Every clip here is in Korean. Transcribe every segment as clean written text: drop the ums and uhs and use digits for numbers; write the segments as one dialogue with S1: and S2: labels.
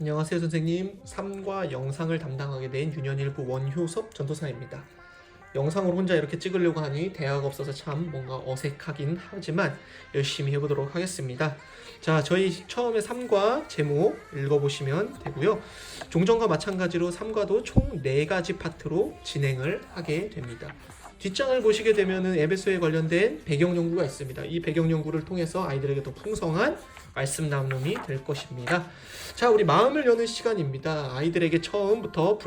S1: 안녕하세요 선생님. 3과 영상을 담당하게 된 유년일부 원효섭 전도사입니다. 영상을 혼자 이렇게 찍으려고 하니 대화가 없어서 참 뭔가 어색하긴 하지만 열심히 해보도록 하겠습니다. 자, 저희 처음에 3과 제목 읽어보시면 되고요. 종전과 마찬가지로 3과도 총 4가지 파트로 진행을 하게 됩니다. 뒷장을 보시게 되면은 에베소에 관련된 배경 연구가 있습니다. 이 배경 연구를 통해서 아이들에게 더 풍성한 말씀 나눔이 될 것입니다. 자, 우리 마음을 여는 시간입니다. 아이들에게 처음부터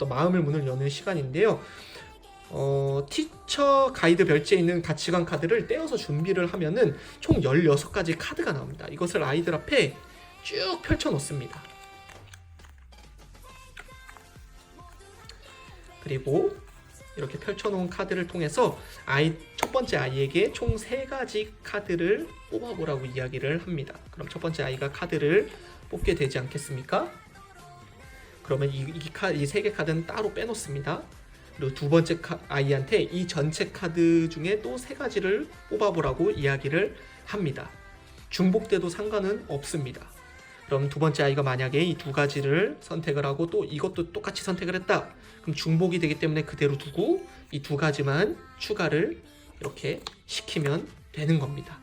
S1: 마음을 문을 여는 시간인데요. 티처 가이드 별지에 있는 가치관 카드를 떼어서 준비를 하면은 총 16가지 카드가 나옵니다. 이것을 아이들 앞에 쭉 펼쳐 놓습니다. 그리고 이렇게 펼쳐놓은 카드를 통해서 첫 번째 아이에게 총 3가지 카드를 뽑아보라고 이야기를 합니다. 그럼 첫 번째 아이가 카드를 뽑게 되지 않겠습니까? 그러면 이 3개 카드는 따로 빼놓습니다. 그리고 두 번째 아이한테 이 전체 카드 중에 또 3가지를 뽑아보라고 이야기를 합니다. 중복돼도 상관은 없습니다. 그럼 두 번째 아이가 만약에 이 2가지를 선택을 하고 또 이것도 똑같이 선택을 했다. 그럼 중복이 되기 때문에 그대로 두고 이 2가지만 추가를 이렇게 시키면 되는 겁니다.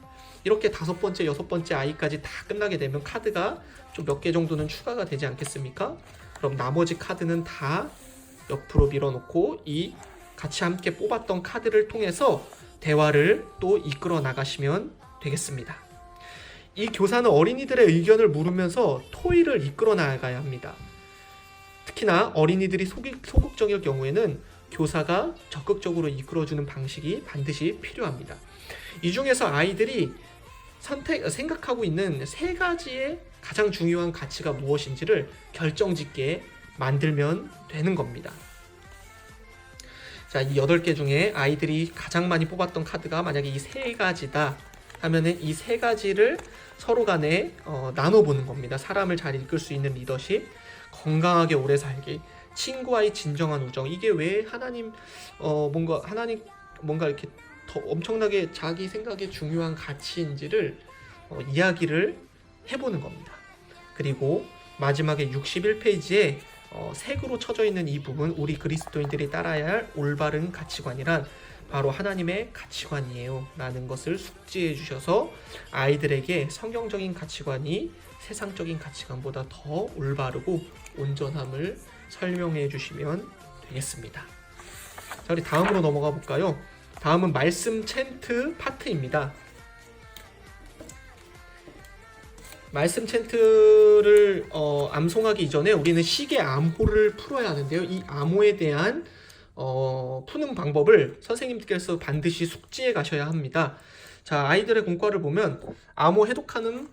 S1: 이렇게 5번째, 6번째 아이까지 다 끝나게 되면 카드가 좀 몇 개 정도는 추가가 되지 않겠습니까? 그럼 나머지 카드는 다 옆으로 밀어놓고 이 같이 함께 뽑았던 카드를 통해서 대화를 또 이끌어 나가시면 되겠습니다. 이 교사는 어린이들의 의견을 물으면서 토의를 이끌어 나가야 합니다. 특히나 어린이들이 소극적일 경우에는 교사가 적극적으로 이끌어주는 방식이 반드시 필요합니다. 이 중에서 아이들이 생각하고 있는 3가지의 가장 중요한 가치가 무엇인지를 결정짓게 만들면 되는 겁니다. 자, 이 8개 중에 아이들이 가장 많이 뽑았던 카드가 만약에 이 3가지다 하면은 이 3가지를 서로 간에 나눠보는 겁니다. 사람을 잘 이끌 수 있는 리더십, 건강하게 오래 살기, 친구와의 진정한 우정. 이게 왜 하나님 뭔가 이렇게 더 엄청나게 자기 생각에 중요한 가치인지를 이야기를 해보는 겁니다. 그리고 마지막에 61페이지에 색으로 쳐져 있는 이 부분, 우리 그리스도인들이 따라야 할 올바른 가치관이란 바로 하나님의 가치관이에요 라는 것을 숙지해 주셔서 아이들에게 성경적인 가치관이 세상적인 가치관보다 더 올바르고 온전함을 설명해 주시면 되겠습니다. 자, 우리 다음으로 넘어가 볼까요? 다음은 말씀 챈트 파트입니다. 말씀 챈트를 암송하기 이전에 우리는 시계 암호를 풀어야 하는데요. 이 암호에 대한 푸는 방법을 선생님께서 반드시 숙지해 가셔야 합니다. 자, 아이들의 공과를 보면 암호 해독하는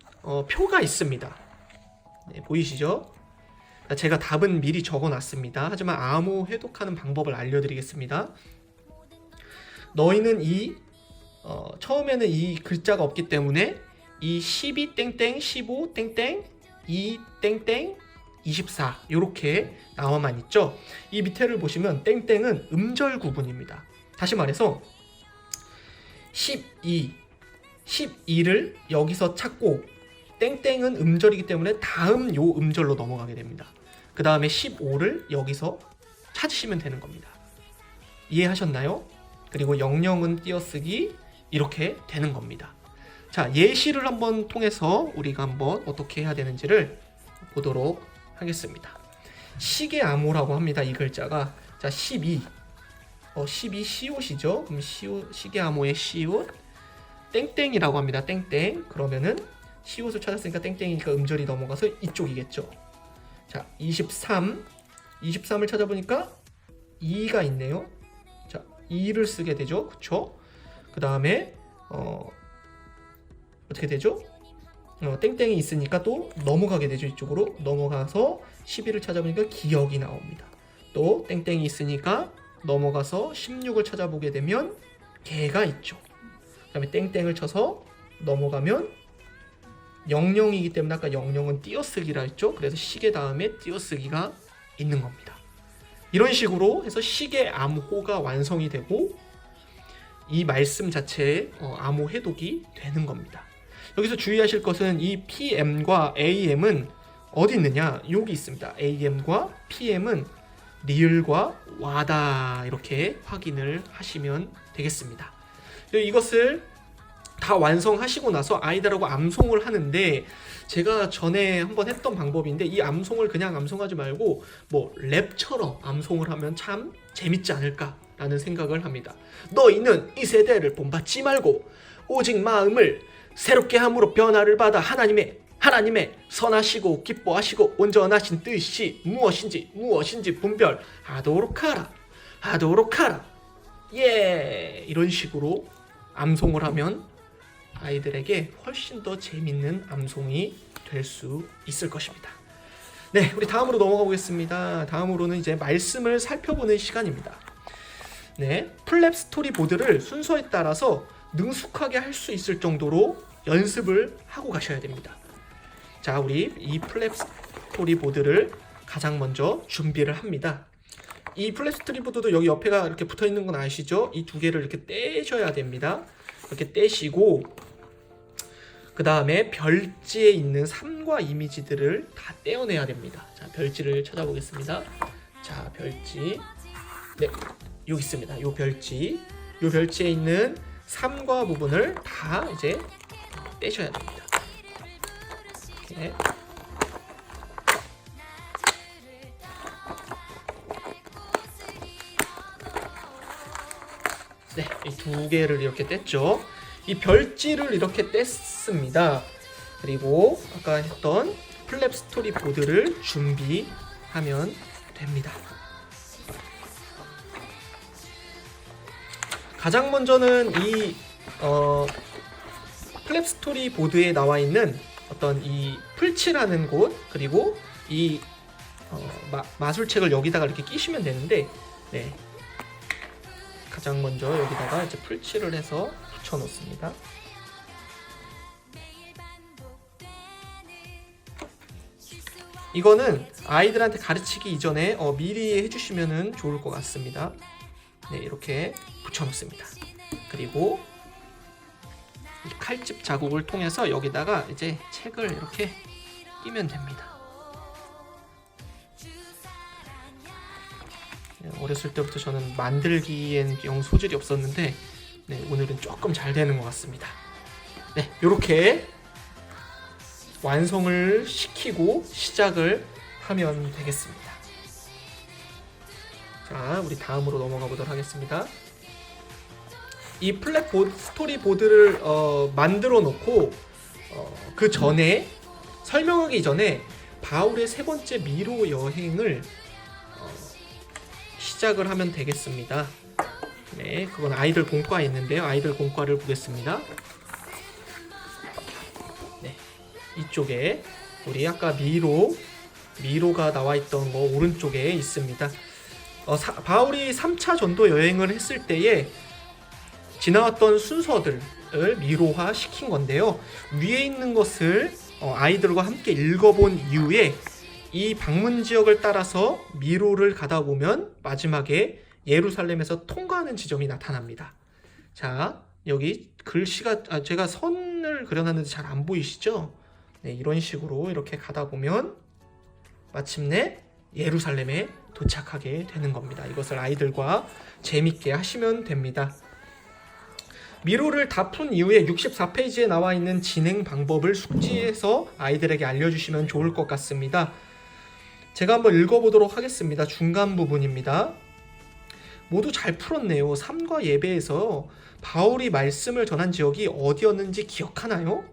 S1: 표가 있습니다. 네, 보이시죠? 제가 답은 미리 적어놨습니다. 하지만 암호 해독하는 방법을 알려드리겠습니다. 너희는 처음에는 이 글자가 없기 때문에 이 12 땡땡 15 땡땡 2 땡땡 24 이렇게 나와만 있죠. 이 밑에를 보시면 땡땡은 음절 구분입니다. 다시 말해서 12를 여기서 찾고 땡땡은 음절이기 때문에 다음 요 음절로 넘어가게 됩니다. 그 다음에 15를 여기서 찾으시면 되는 겁니다. 이해하셨나요? 그리고 00은 띄어쓰기 이렇게 되는 겁니다. 자, 예시를 한번 통해서 우리가 한번 어떻게 해야 되는지를 보도록 하겠습니다. 시계 암호라고 합니다. 이 글자가. 자, 12 시옷이죠. 그럼 시계 암호의 시옷 땡땡이라고 합니다. 땡땡. 그러면은 시옷을 찾았으니까 땡땡이니까 음절이 넘어가서 이쪽이겠죠. 자, 23을 찾아보니까 2가 있네요. 자, 2를 쓰게 되죠. 그쵸? 그 다음에 어떻게 되죠? 땡땡이 있으니까 또 넘어가게 되죠. 이쪽으로 넘어가서 12를 찾아보니까 기억이 나옵니다. 또 땡땡이 있으니까 넘어가서 16을 찾아보게 되면 개가 있죠. 그 다음에 땡땡을 쳐서 넘어가면 00이기 때문에 아까 00은 띄어쓰기라 했죠. 그래서 시계 다음에 띄어쓰기가 있는 겁니다. 이런 식으로 해서 시계 암호가 완성이 되고 이 말씀 자체의 암호 해독이 되는 겁니다. 여기서 주의하실 것은 이 PM과 AM은 어디 있느냐? 여기 있습니다. AM과 PM은 리을과 와다 이렇게 확인을 하시면 되겠습니다. 이것을 다 완성하시고 나서 아이들하고 암송을 하는데, 제가 전에 한번 했던 방법인데 이 암송을 그냥 암송하지 말고 뭐 랩처럼 암송을 하면 참 재밌지 않을까라는 생각을 합니다. 너희는 이 세대를 본받지 말고 오직 마음을 새롭게 함으로 변화를 받아 하나님의 선하시고 기뻐하시고 온전하신 뜻이 무엇인지 분별하도록 하라. 예, 이런 식으로 암송을 하면 아이들에게 훨씬 더 재밌는 암송이 될 수 있을 것입니다. 네, 우리 다음으로 넘어가 보겠습니다. 다음으로는 이제 말씀을 살펴보는 시간입니다. 네, 플랩 스토리 보드를 순서에 따라서 능숙하게 할 수 있을 정도로 연습을 하고 가셔야 됩니다. 자, 우리 이 플랩 스토리 보드를 가장 먼저 준비를 합니다. 이 플랩 스토리 보드도 여기 옆에가 이렇게 붙어 있는 건 아시죠? 이 두 개를 이렇게 떼셔야 됩니다. 이렇게 떼시고, 그 다음에 별지에 있는 삼과 이미지들을 다 떼어내야 됩니다. 자, 별지를 찾아보겠습니다. 자, 별지. 네, 여기 있습니다. 요 별지. 요 별지에 있는 삼과 부분을 다 이제 떼셔야 됩니다. 이렇게. 네, 이 두 개를 이렇게 뗐죠. 이 별지를 이렇게 뗐습니다. 그리고 아까 했던 플랩 스토리 보드를 준비하면 됩니다. 가장 먼저는 이 플랩 스토리 보드에 나와 있는 어떤 이 풀칠하는 곳, 그리고 이 마술책을 여기다가 이렇게 끼시면 되는데, 네, 가장 먼저 여기다가 이제 풀칠을 해서 붙여 놓습니다. 이거는 아이들한테 가르치기 이전에 미리 해주시면 좋을 것 같습니다. 네, 이렇게 붙여 놓습니다. 그리고 이 칼집 자국을 통해서 여기다가 이제 책을 이렇게 끼면 됩니다. 어렸을 때부터 저는 만들기엔 영 소질이 없었는데, 네, 오늘은 조금 잘 되는 것 같습니다. 네, 이렇게 완성을 시키고 시작을 하면 되겠습니다. 자, 우리 다음으로 넘어가 보도록 하겠습니다. 이 플랫 스토리 보드를 만들어 놓고 그 전에, 설명하기 전에 바울의 세 번째 미로 여행을 시작을 하면 되겠습니다. 네, 그건 아이들 공과에 있는데요. 아이들 공과를 보겠습니다. 네, 이쪽에 우리 아까 미로가 나와 있던 거 오른쪽에 있습니다. 바울이 3차 전도 여행을 했을 때에 지나왔던 순서들을 미로화 시킨 건데요. 위에 있는 것을 아이들과 함께 읽어본 이후에 이 방문 지역을 따라서 미로를 가다 보면 마지막에 예루살렘에서 통과하는 지점이 나타납니다. 자, 여기 글씨가 제가 선을 그려놨는데 잘 안 보이시죠? 네, 이런 식으로 이렇게 가다 보면 마침내 예루살렘에 도착하게 되는 겁니다. 이것을 아이들과 재밌게 하시면 됩니다. 미로를 다 푼 이후에 64페이지에 나와 있는 진행 방법을 숙지해서 아이들에게 알려주시면 좋을 것 같습니다. 제가 한번 읽어보도록 하겠습니다. 중간 부분입니다. 모두 잘 풀었네요. 삶과 예배에서 바울이 말씀을 전한 지역이 어디였는지 기억하나요?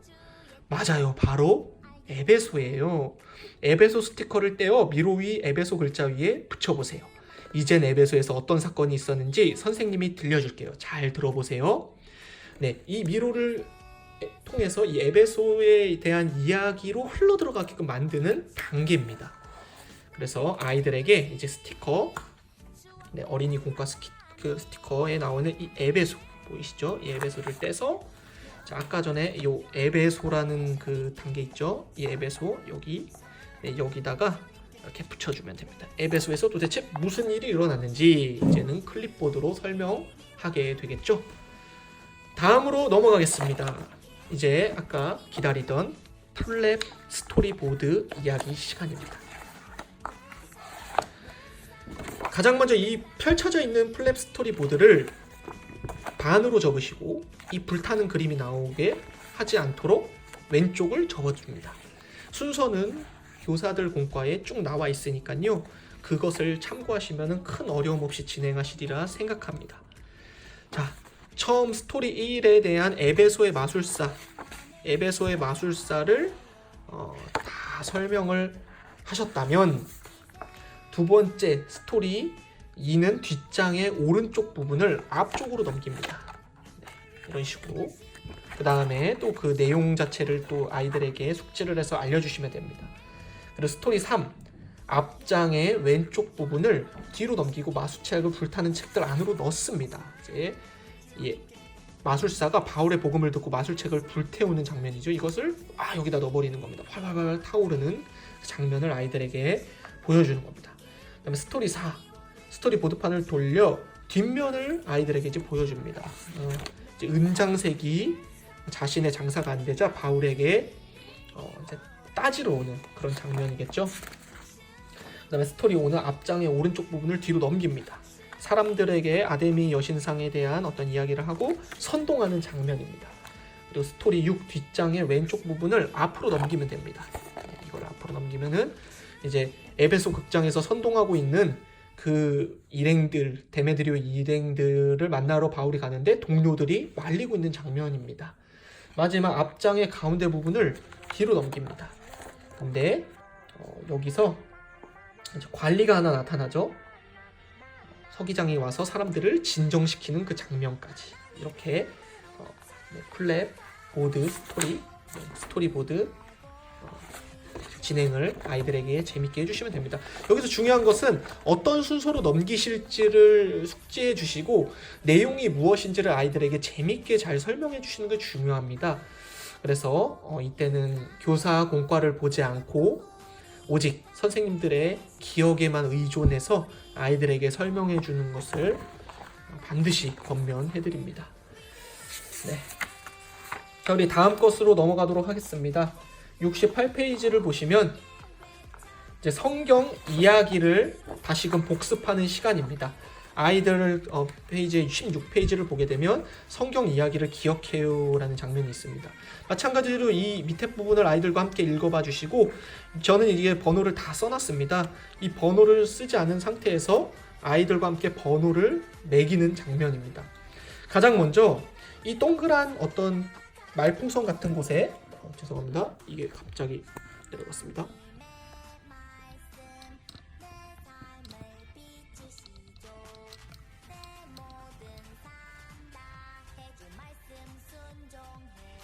S1: 맞아요. 바로 에베소예요. 에베소 스티커를 떼어 미로 위 에베소 글자 위에 붙여보세요. 이젠 에베소에서 어떤 사건이 있었는지 선생님이 들려줄게요. 잘 들어보세요. 네, 이 미로를 통해서 이 에베소에 대한 이야기로 흘러들어가게끔 만드는 단계입니다. 그래서 아이들에게 이제 스티커, 네, 어린이 공과 스티커에 나오는 이 에베소 보이시죠? 이 에베소를 떼서, 자, 아까 전에 이 에베소라는 그 단계 있죠? 이 에베소 여기, 네, 여기다가 이렇게 붙여주면 됩니다. 에베소에서 도대체 무슨 일이 일어났는지 이제는 클립보드로 설명하게 되겠죠? 다음으로 넘어가겠습니다. 이제 아까 기다리던 플랩 스토리보드 이야기 시간입니다. 가장 먼저 이 펼쳐져 있는 플랩 스토리보드를 반으로 접으시고 이 불타는 그림이 나오게 하지 않도록 왼쪽을 접어줍니다. 순서는 교사들 공과에 쭉 나와 있으니까요. 그것을 참고하시면 큰 어려움 없이 진행하시리라 생각합니다. 자, 처음 스토리 1에 대한 에베소의 마술사를 다 설명을 하셨다면 두 번째 스토리 2는 뒷장의 오른쪽 부분을 앞쪽으로 넘깁니다. 네, 이런 식으로. 그 다음에 또 그 내용 자체를 또 아이들에게 숙지를 해서 알려주시면 됩니다. 그리고 스토리 3 앞장의 왼쪽 부분을 뒤로 넘기고 마술책을 불타는 책들 안으로 넣습니다. 이제 마술사가 바울의 복음을 듣고 마술책을 불태우는 장면이죠. 이것을 여기다 넣어버리는 겁니다. 활활활 타오르는 장면을 아이들에게 보여주는 겁니다. 그 다음에 스토리 4 스토리 보드판을 돌려 뒷면을 아이들에게 이제 보여줍니다. 이제 은장색이 자신의 장사가 안 되자 바울에게 이제 따지러 오는 그런 장면이겠죠. 그 다음에 스토리 5는 앞장의 오른쪽 부분을 뒤로 넘깁니다. 사람들에게 아데미 여신상에 대한 어떤 이야기를 하고 선동하는 장면입니다. 그리고 스토리 6 뒷장의 왼쪽 부분을 앞으로 넘기면 됩니다. 이걸 앞으로 넘기면은 이제 에베소 극장에서 선동하고 있는 그 일행들, 데메드리오 일행들을 만나러 바울이 가는데 동료들이 말리고 있는 장면입니다. 마지막 앞장의 가운데 부분을 뒤로 넘깁니다. 근데 여기서 이제 관리가 하나 나타나죠. 서기장이 와서 사람들을 진정시키는 그 장면까지 이렇게 플랩 보드 스토리보드 진행을 아이들에게 재밌게 해주시면 됩니다. 여기서 중요한 것은 어떤 순서로 넘기실지를 숙지해 주시고 내용이 무엇인지를 아이들에게 재밌게 잘 설명해 주시는 게 중요합니다. 그래서 이때는 교사 공과를 보지 않고 오직 선생님들의 기억에만 의존해서 아이들에게 설명해 주는 것을 반드시 권면해 드립니다. 네. 자, 우리 다음 것으로 넘어가도록 하겠습니다. 68페이지를 보시면 이제 성경 이야기를 다시금 복습하는 시간입니다. 아이들 페이지 16페이지를 보게 되면 성경 이야기를 기억해요라는 장면이 있습니다. 마찬가지로 이 밑에 부분을 아이들과 함께 읽어봐 주시고 저는 이게 번호를 다 써놨습니다. 이 번호를 쓰지 않은 상태에서 아이들과 함께 번호를 매기는 장면입니다. 가장 먼저 이 동그란 어떤 말풍선 같은 곳에 죄송합니다. 이게 갑자기 내려갔습니다.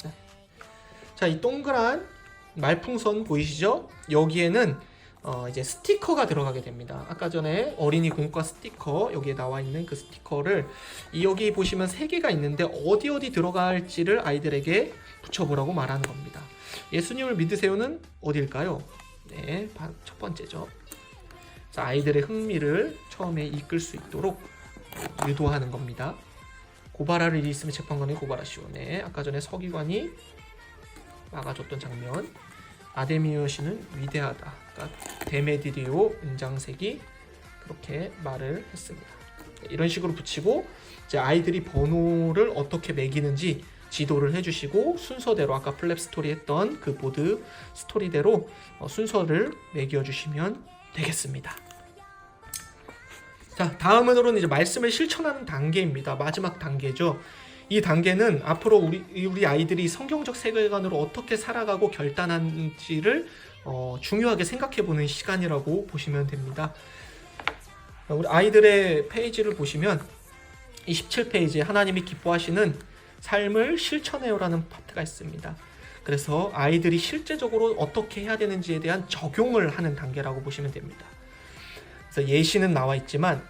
S1: 네. 자, 이 동그란 말풍선 보이시죠? 여기에는 이제 스티커가 들어가게 됩니다. 아까 전에 어린이 공과 스티커 여기에 나와 있는 그 스티커를 여기 보시면 3개가 있는데 어디 들어갈지를 아이들에게 붙여보라고 말하는 겁니다. 예수님을 믿으세요는 어딜까요? 네, 첫 번째죠. 자, 아이들의 흥미를 처음에 이끌 수 있도록 유도하는 겁니다. 고발할 일이 있으면 재판관에 고발하시오. 네, 아까 전에 서기관이 막아줬던 장면. 아데미오 씨는 위대하다. 그러니까 데메드리오 은장색이 그렇게 말을 했습니다. 이런 식으로 붙이고 이제 아이들이 번호를 어떻게 매기는지 지도를 해주시고 순서대로 아까 플랩 스토리 했던 그 보드 스토리대로 순서를 매겨주시면 되겠습니다. 자, 다음으로는 이제 말씀을 실천하는 단계입니다. 마지막 단계죠. 이 단계는 앞으로 우리 아이들이 성경적 세계관으로 어떻게 살아가고 결단하는지를 중요하게 생각해보는 시간이라고 보시면 됩니다. 우리 아이들의 페이지를 보시면 이 17페이지에 하나님이 기뻐하시는 삶을 실천해요라는 파트가 있습니다. 그래서 아이들이 실제적으로 어떻게 해야 되는지에 대한 적용을 하는 단계라고 보시면 됩니다. 그래서 예시는 나와 있지만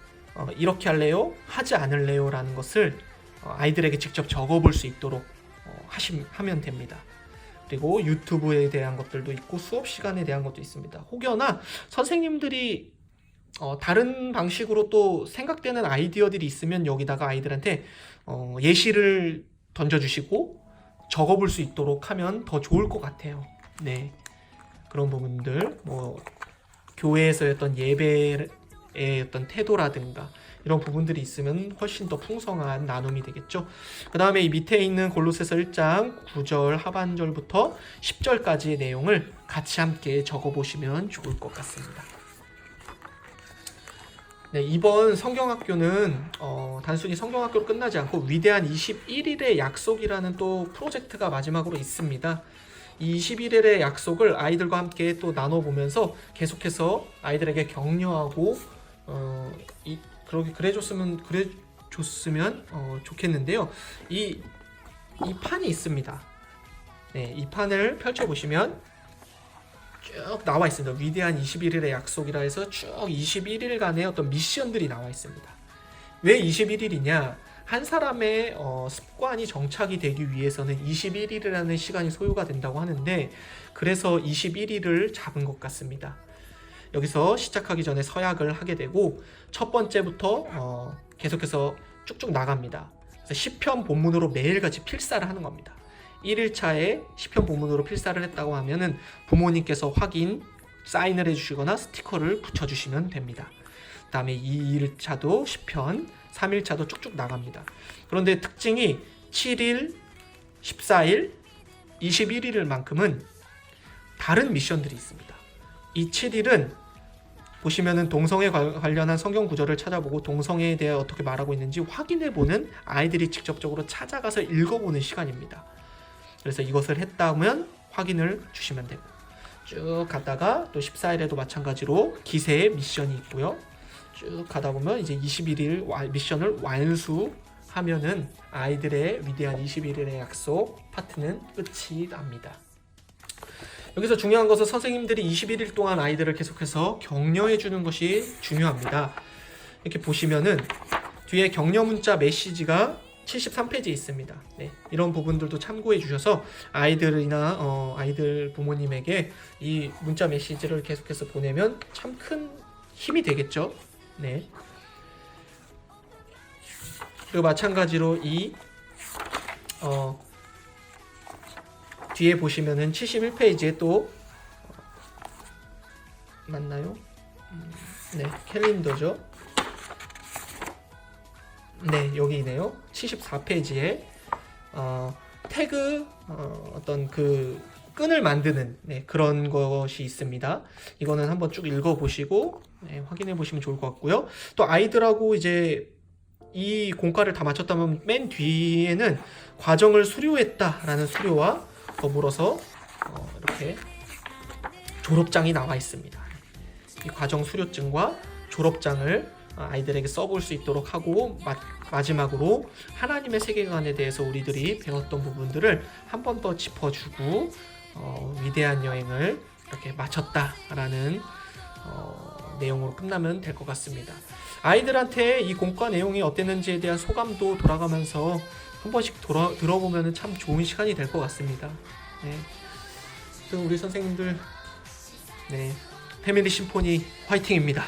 S1: 이렇게 할래요? 하지 않을래요? 라는 것을 아이들에게 직접 적어볼 수 있도록 하면 됩니다. 그리고 유튜브에 대한 것들도 있고 수업 시간에 대한 것도 있습니다. 혹여나 선생님들이 다른 방식으로 또 생각되는 아이디어들이 있으면 여기다가 아이들한테 예시를 던져주시고 적어볼 수 있도록 하면 더 좋을 것 같아요. 네, 그런 부분들, 뭐 교회에서의 어떤 예배의 어떤 태도라든가 이런 부분들이 있으면 훨씬 더 풍성한 나눔이 되겠죠. 그 다음에 이 밑에 있는 골로새서 1장 9절 하반절부터 10절까지의 내용을 같이 함께 적어보시면 좋을 것 같습니다. 네, 이번 성경학교는 단순히 성경학교로 끝나지 않고 위대한 21일의 약속이라는 또 프로젝트가 마지막으로 있습니다. 이 21일의 약속을 아이들과 함께 또 나눠보면서 계속해서 아이들에게 격려하고 그래줬으면 좋겠는데요. 이 판이 있습니다. 네, 이 판을 펼쳐보시면 쭉 나와 있습니다. 위대한 21일의 약속이라 해서 쭉 21일간의 어떤 미션들이 나와 있습니다. 왜 21일이냐? 한 사람의 습관이 정착이 되기 위해서는 21일이라는 시간이 소요가 된다고 하는데, 그래서 21일을 잡은 것 같습니다. 여기서 시작하기 전에 서약을 하게 되고 첫 번째부터 계속해서 쭉쭉 나갑니다. 그래서 시편 본문으로 매일같이 필사를 하는 겁니다. 1일차에 시편 본문으로 필사를 했다고 하면은 부모님께서 확인, 사인을 해주시거나 스티커를 붙여주시면 됩니다. 그 다음에 2일차도 시편, 3일차도 쭉쭉 나갑니다. 그런데 특징이 7일, 14일, 21일만큼은 다른 미션들이 있습니다. 이 7일은 보시면은 동성애 관련한 성경 구절을 찾아보고 동성애에 대해 어떻게 말하고 있는지 확인해보는, 아이들이 직접적으로 찾아가서 읽어보는 시간입니다. 그래서 이것을 했다면 확인을 주시면 되고, 쭉 가다가 또 14일에도 마찬가지로 기세의 미션이 있고요. 쭉 가다 보면 이제 21일 미션을 완수하면은 아이들의 위대한 21일의 약속 파트는 끝이 납니다. 여기서 중요한 것은 선생님들이 21일 동안 아이들을 계속해서 격려해 주는 것이 중요합니다. 이렇게 보시면은 뒤에 격려 문자 메시지가 73페이지에 있습니다. 네, 이런 부분들도 참고해 주셔서 아이들이나 아이들 부모님에게 이 문자 메시지를 계속해서 보내면 참 큰 힘이 되겠죠. 네. 그리고 마찬가지로 이 뒤에 보시면은 71페이지에 또 맞나요? 네, 캘린더죠. 네, 여기네요. 74페이지에 태그 어떤 그 끈을 만드는 그런 것이 있습니다. 이거는 한번 쭉 읽어보시고 확인해 보시면 좋을 것 같고요. 또 아이들하고 이제 이 공과를 다 마쳤다면 맨 뒤에는 과정을 수료했다라는 수료와 더불어서 이렇게 졸업장이 나와 있습니다. 이 과정 수료증과 졸업장을 아이들에게 써볼 수 있도록 하고, 마지막으로 하나님의 세계관에 대해서 우리들이 배웠던 부분들을 한 번 더 짚어주고 위대한 여행을 이렇게 마쳤다라는 내용으로 끝나면 될 것 같습니다. 아이들한테 이 공과 내용이 어땠는지에 대한 소감도 돌아가면서 한 번씩 들어보면 참 좋은 시간이 될 것 같습니다. 네. 또 우리 선생님들 패밀리 심포니 화이팅입니다.